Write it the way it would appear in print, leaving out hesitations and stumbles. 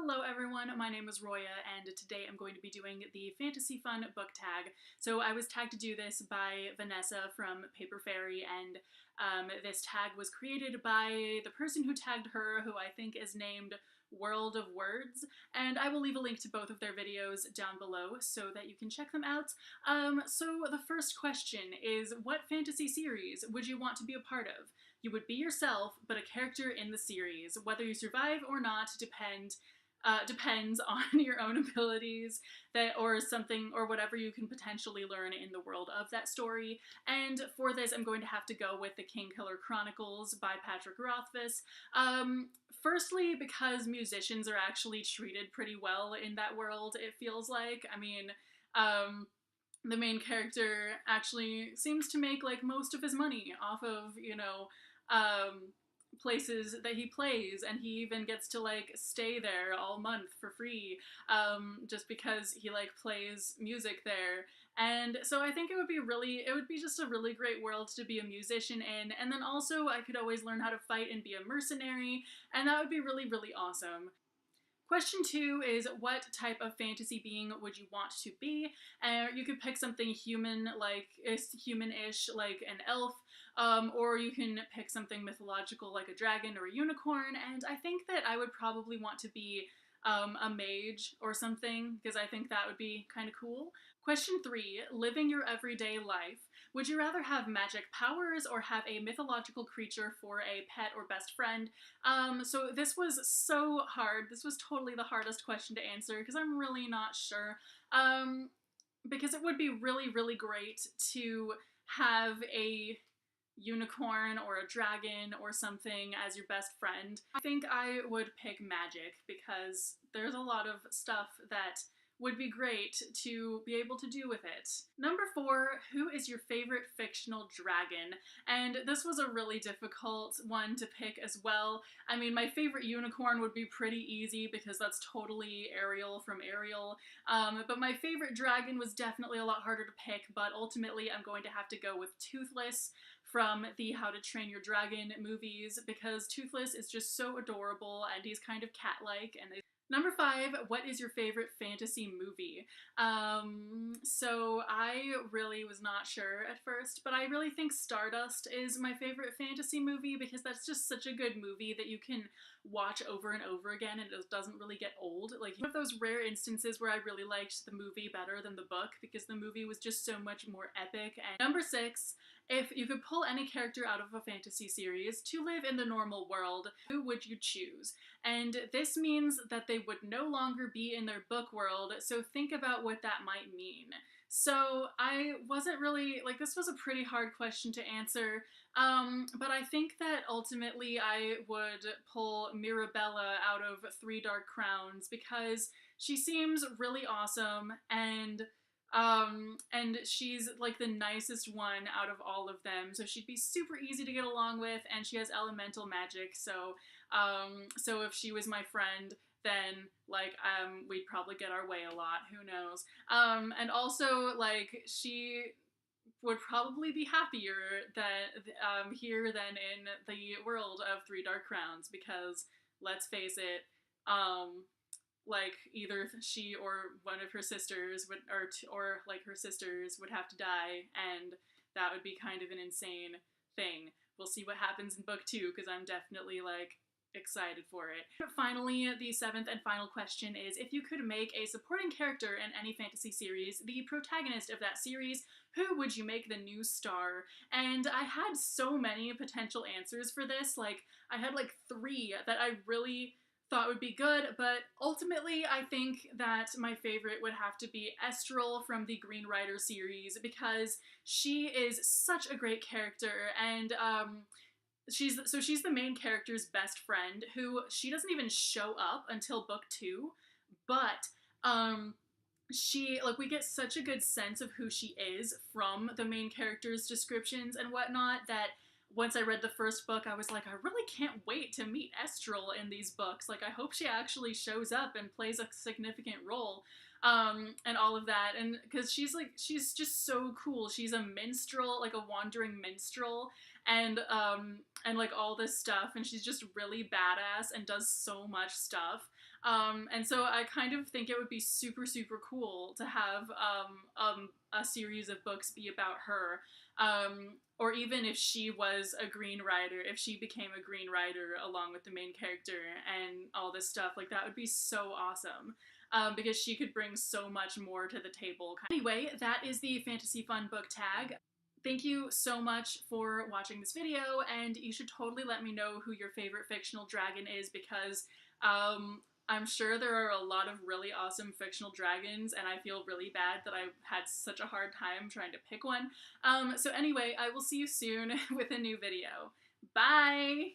Hello everyone, my name is Roya, and today I'm going to be doing the Fantasy Fun book tag. So I was tagged to do this by Vanessa from Paper Fairy, and this tag was created by the person who tagged her, who I think is named World of Words, and I will leave a link to both of their videos down below so that you can check them out. So the first question is, what fantasy series would you want to be a part of? You would be yourself, but a character in the series. Whether you survive or not depends on your own abilities or something or whatever you can potentially learn in the world of that story. And for this, I'm going to have to go with the Kingkiller Chronicles by Patrick Rothfuss. Firstly, because musicians are actually treated pretty well in that world, it feels like. I mean, the main character actually seems to make like most of his money off of, places that he plays, and he even gets to like stay there all month for free, just because he like plays music there. And so I think it would be just a really great world to be a musician in, and then also I could always learn how to fight and be a mercenary, and that would be really, really awesome. Question 2 is, what type of fantasy being would you want to be? You could pick something human, like human-ish, like an elf, or you can pick something mythological like a dragon or a unicorn, and I think that I would probably want to be a mage or something, because I think that would be kind of cool. Question 3, living your everyday life. Would you rather have magic powers or have a mythological creature for a pet or best friend? So this was so hard. This was totally the hardest question to answer because I'm really not sure. Because it would be really, really great to have a unicorn or a dragon or something as your best friend. I think I would pick magic because there's a lot of stuff that would be great to be able to do with it. Number 4, who is your favorite fictional dragon? And this was a really difficult one to pick as well. I mean, my favorite unicorn would be pretty easy because that's totally Ariel from Ariel. But my favorite dragon was definitely a lot harder to pick, but ultimately I'm going to have to go with Toothless from the How to Train Your Dragon movies, because Toothless is just so adorable and he's kind of cat-like. And Number 5, what is your favorite fantasy movie? So I really was not sure at first, but I really think Stardust is my favorite fantasy movie because that's just such a good movie that you can watch over and over again and it doesn't really get old. Like, one of those rare instances where I really liked the movie better than the book because the movie was just so much more epic. And number 6, if you could pull any character out of a fantasy series to live in the normal world, who would you choose? And this means that they would no longer be in their book world, so think about what that might mean. So I wasn't really, like, this was a pretty hard question to answer, but I think that ultimately I would pull Mirabella out of Three Dark Crowns because she seems really awesome, and she's like the nicest one out of all of them, so she'd be super easy to get along with, and she has elemental magic, so if she was my friend, then like we'd probably get our way a lot, who knows. And also, like, she would probably be happier that here than in the world of Three Dark Crowns, because let's face it, like, either she or one of her sisters would, or like her sisters would have to die, and that would be kind of an insane thing. We'll see what happens in book 2, because I'm definitely like excited for it. Finally, the 7th and final question is, if you could make a supporting character in any fantasy series the protagonist of that series, who would you make the new star? And I had so many potential answers for this. Like, I had like 3 that I really thought would be good, but ultimately I think that my favorite would have to be Estral from the Green Rider series, because she is such a great character, and she's the main character's best friend, who she doesn't even show up until book 2, but we get such a good sense of who she is from the main character's descriptions and whatnot, that once I read the first book, I was like, I really can't wait to meet Estral in these books. Like, I hope she actually shows up and plays a significant role, and all of that. And because she's just so cool. She's a minstrel, like a wandering minstrel, and like all this stuff. And she's just really badass and does so much stuff. And so I kind of think it would be super, super cool to have a series of books be about her. Or even if she was a Green Rider, if she became a Green Rider along with the main character and all this stuff, like that would be so awesome. Because she could bring so much more to the table. Anyway, that is the Fantasy Fun book tag. Thank you so much for watching this video, and you should totally let me know who your favorite fictional dragon is, because I'm sure there are a lot of really awesome fictional dragons, and I feel really bad that I had such a hard time trying to pick one. So anyway, I will see you soon with a new video. Bye!